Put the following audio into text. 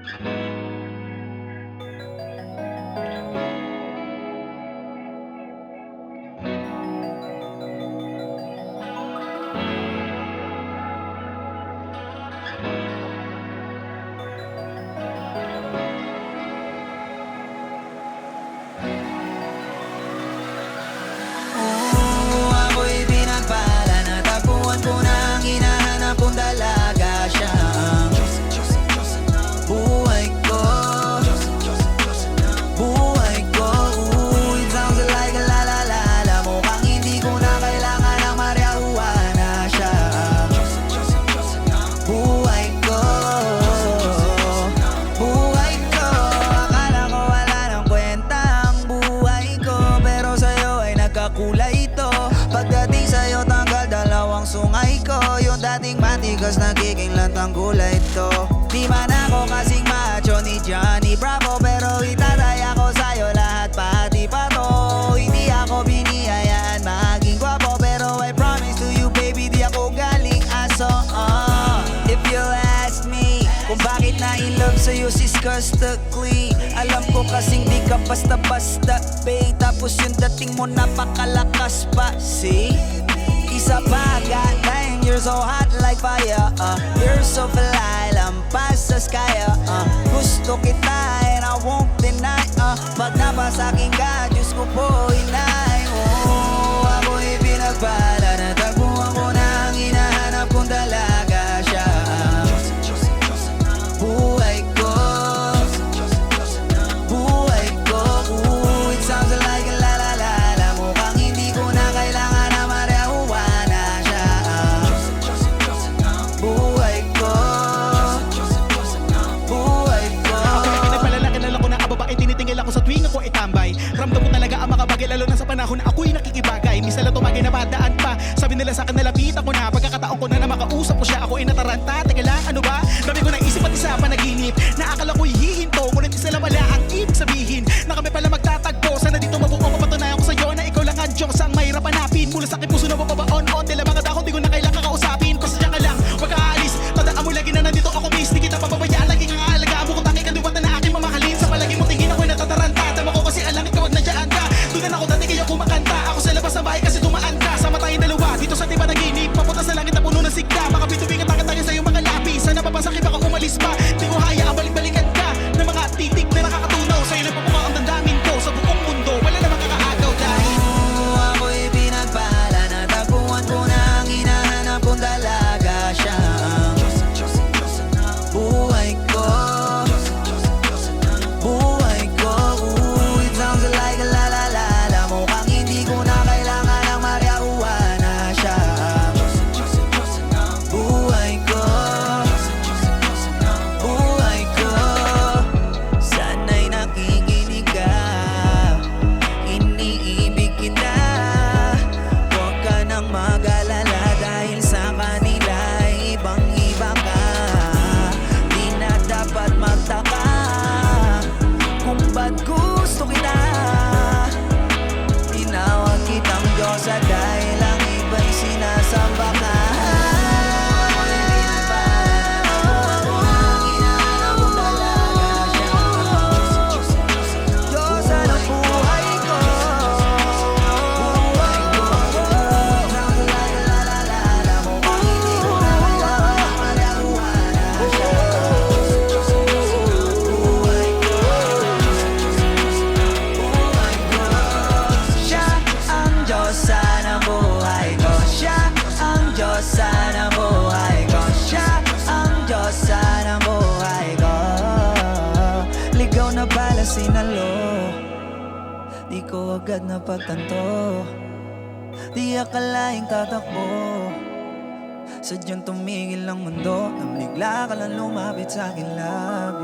Ako'y pinagpala, natagpuan ko na ang hinahanap kong dalaga. Siya ang buhay ko, buhay ko. It sounds like a la-la-la-la. Mukhang hindi ko na kailangan ng marijuana. Siya ang buhay ko, buhay ko. Akala ko wala ng kwenta ang buhay ko, pero sa'yo ay nagkakulay ito. Pagdating sa'yo tanggal dalawang sungay ko. Yung dating matigas nagiging lantang gulay ito. Di man ako kasing macho ni Johnny Bravo, pero itataya ko sa'yo lahat pati pa to. Hindi ako binihayaan maging gwapo, pero I promise to you baby di ako galing aso. If you ask me kung bakit na in love sa'yo sis Costa Clean, alam ko kasing di ka basta-basta babe. Tapos yung dating mo napakalakas pa. See? Isa pa, got 9, you're so hot like fire. You're so fly, lampas sa sky. Gusto kita and I won't deny. Pag napasakin ka, Diyos ko po inay. Ako'y pinagpala, natagpuan ko na ang hinahanap kong dalaga. Siya ang buhay ko, buhay ko. It sounds like a la-la-la-la. Mukhang hindi ko na kailangan ng marijuana. Siya ang buhay ko, buhay ko. Ako'y pinagpalala, kilala ko na ang babae, tinitingil ako sa tuwing ako itambay. Ramdam ko talaga ang mga bagay, lalo na sa panahon na ako'y nakikibagay. Minsan lang tumagay na padaan pa, sabi nila sa akin nalapitan ko na. Pagkakataon ko na na makausap ko siya, ako ay nataranta. Teka lang, ano ba? Dami ko naisip at isa panaginip na akala ko'y hihinto, ngunit isa lang wala ang ibig sabihin na kami pala magtatagpo. Sana dito mabuo, mapatunayan ko sa'yo na ikaw lang ang Diyos ang mahirap hanapin. Mula sa aking puso na mapabaon-on, tila mga dahon, di ko na kailangan kakausapin. Pasasya ka lang, wag ka aalis, tandaan mo lagi na nandito ako miss. Di kita papabayaan, lagi kang aalagaan mo kung tangi kandiwatan na aking mamahalin. Sa palagi mo tingin ako'y natataranta, tama ko kasi alam ikaw wag nandiyan ka. Doon na ako dati kaya kumakanta, ako sa labas ng bahay kasi tumaan ka. Sama tayong dalawa, dito sa tiba naginip, papunta sa langit na puno ng sigla. Makapitubing at takatagin sa'yo mga lapi, sana papasakit baka umalis pa. Di ko hayaan balik-balikan ka ng mga titig na nakakatunaw. Sa'yo lang pabuka ang damdamin ko sa buong mundo, wala namang kakaagaw dahil Ako'y pinagpala, natagpuan ko na ang hinahanap kong dalaga. Siya ang buhay ko, buhay ko. It sounds like a la-la-la-la. Mukhang hindi ko na kailangan ng marijuana. Siya ang buhay ko, buhay ko. Sana'y nakikinig ka, iniibig kita. Huwag ka nang mag-alala dahil sa kanila ibang-iba ka. Di na dapat magtaka kung ba't gusto kita. Tinawag kitang Diyosa dahil ang iba'y sinasamba ka. Diyosa ng buhay ko, buhay ko. Sounds like a la-la-la-la. Mukhang hindi ko na kailangan ng marijuana. Siya ang buhay ko, buhay ko. Siya ang Diyosa ng buhay ko. Siya ang Diyosa ng buhay ko. Siya ang Diyosa ng buhay ko. Ligaw na pala sinalo, di ko agad napagtanto. Di akalaing tatakbo, sadyang tumigil ang mundo nang bigla ka lang lumapit sa akin labi.